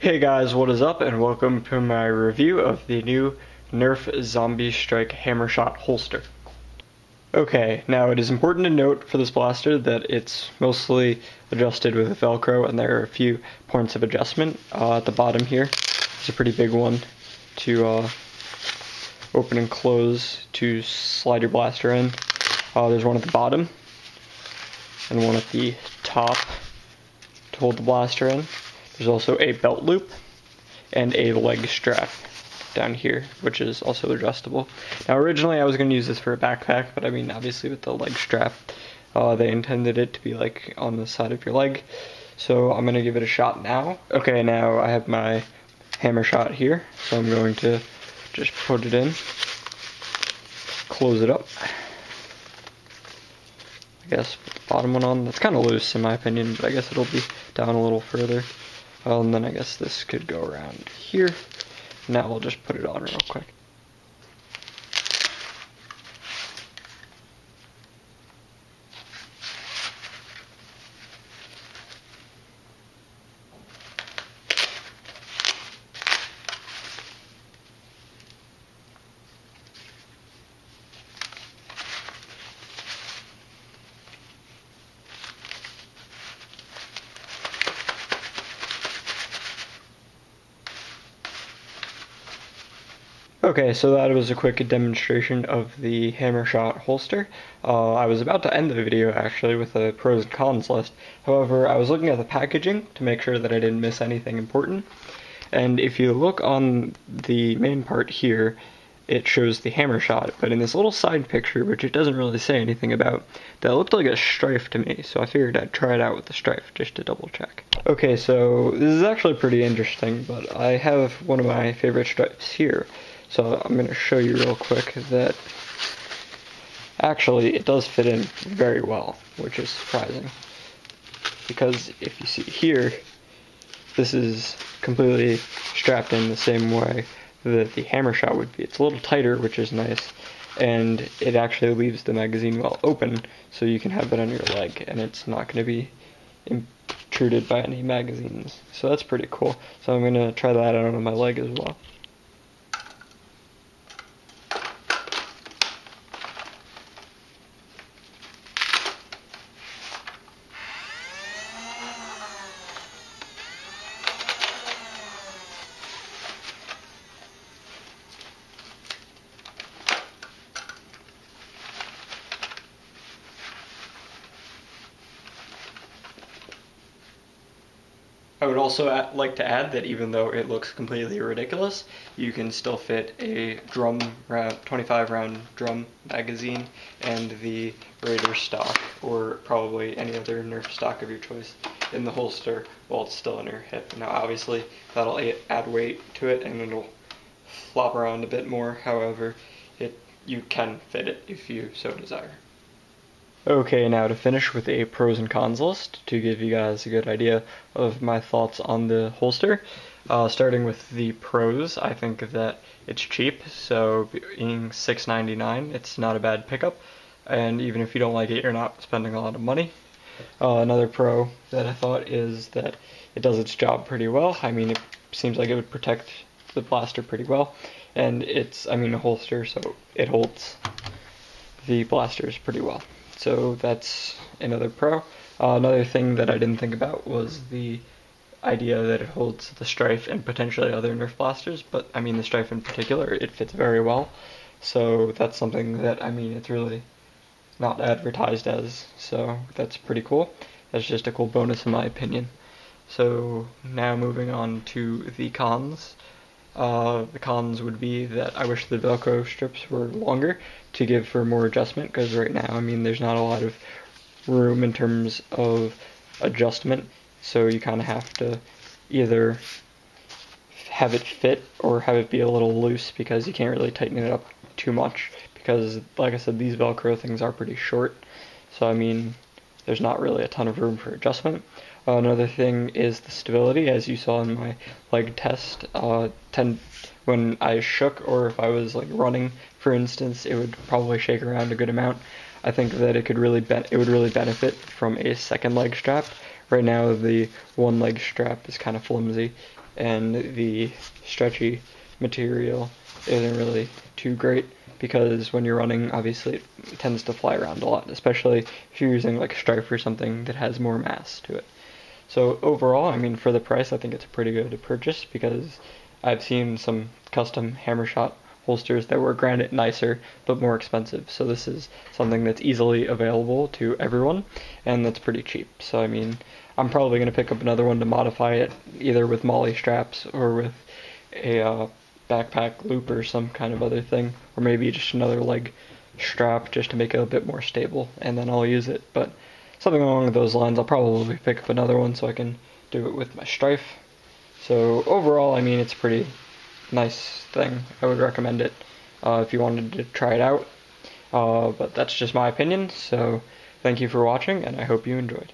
Hey guys, what is up, and welcome to my review of the new Nerf Zombiestrike Hammershot holster. Okay, now it is important to note for this blaster that it's mostly adjusted with Velcro, and there are a few points of adjustment. At the bottom here is a pretty big one to open and close to slide your blaster in. There's one at the bottom and one at the top to hold the blaster in. There's also a belt loop and a leg strap down here, which is also adjustable. Now originally I was going to use this for a backpack, but I mean obviously with the leg strap, they intended it to be like on the side of your leg. So I'm going to give it a shot now. Okay, now I have my Hammershot here, so I'm going to just put it in, close it up. I guess put the bottom one on. That's kind of loose in my opinion, but I guess it'll be down a little further. And then I guess this could go around here. Now we'll just put it on real quick. Okay, so that was a quick demonstration of the Hammershot holster. I was about to end the video actually with a pros and cons list. However, I was looking at the packaging to make sure that I didn't miss anything important. And if you look on the main part here, it shows the Hammershot, but in this little side picture, which it doesn't really say anything about, that looked like a strife to me, so I figured I'd try it out with the strife just to double check. Okay, so this is actually pretty interesting, but I have one of my favorite stripes here. So I'm going to show you real quick that actually it does fit in very well, which is surprising. Because if you see here, this is completely strapped in the same way that the Hammershot would be. It's a little tighter, which is nice, and it actually leaves the magazine well open, so you can have it on your leg, and it's not going to be intruded by any magazines. So that's pretty cool. So I'm going to try that out on my leg as well. I would also like to add that even though it looks completely ridiculous, you can still fit a 25 round drum magazine and the Raider stock, or probably any other Nerf stock of your choice, in the holster while it's still in your hip. Now obviously that'll add weight to it and it'll flop around a bit more, however, you can fit it if you so desire. Okay, now to finish with a pros and cons list to give you guys a good idea of my thoughts on the holster. Starting with the pros, I think that it's cheap, so being $6.99, it's not a bad pickup, and even if you don't like it, you're not spending a lot of money. Another pro that I thought is that it does its job pretty well. I mean, it seems like it would protect the blaster pretty well, and it's, a holster, so it holds the blasters pretty well. So that's another pro. Another thing that I didn't think about was the idea that it holds the strife and potentially other Nerf blasters, but the strife in particular, it fits very well. So that's something that, it's really not advertised as, so that's pretty cool. That's just a cool bonus in my opinion. So now moving on to the cons. The cons would be that I wish the Velcro strips were longer to give for more adjustment, because right now, there's not a lot of room in terms of adjustment, so you kind of have to either have it fit or have it be a little loose, because you can't really tighten it up too much, because like I said, these Velcro things are pretty short, so there's not really a ton of room for adjustment. Another thing is the stability, as you saw in my leg test. When I shook, or if I was running, for instance, it would probably shake around a good amount. I think that it would really benefit from a second leg strap. Right now, the one leg strap is kind of flimsy, and the stretchy material isn't really too great, because when you're running, obviously it tends to fly around a lot, especially if you're using like a stripe or something that has more mass to it. So overall, I mean, for the price, I think it's a pretty good purchase, because I've seen some custom Hammershot holsters that were granted nicer but more expensive. So this is something that's easily available to everyone, and that's pretty cheap. So I mean, I'm probably going to pick up another one to modify it, either with molly straps or with a backpack loop or some kind of other thing, or maybe just another leg strap just to make it a bit more stable, and then I'll use it. But something along those lines, I'll probably pick up another one so I can do it with my strife. So overall, I mean, it's a pretty nice thing. I would recommend it if you wanted to try it out. But that's just my opinion, so thank you for watching, and I hope you enjoyed.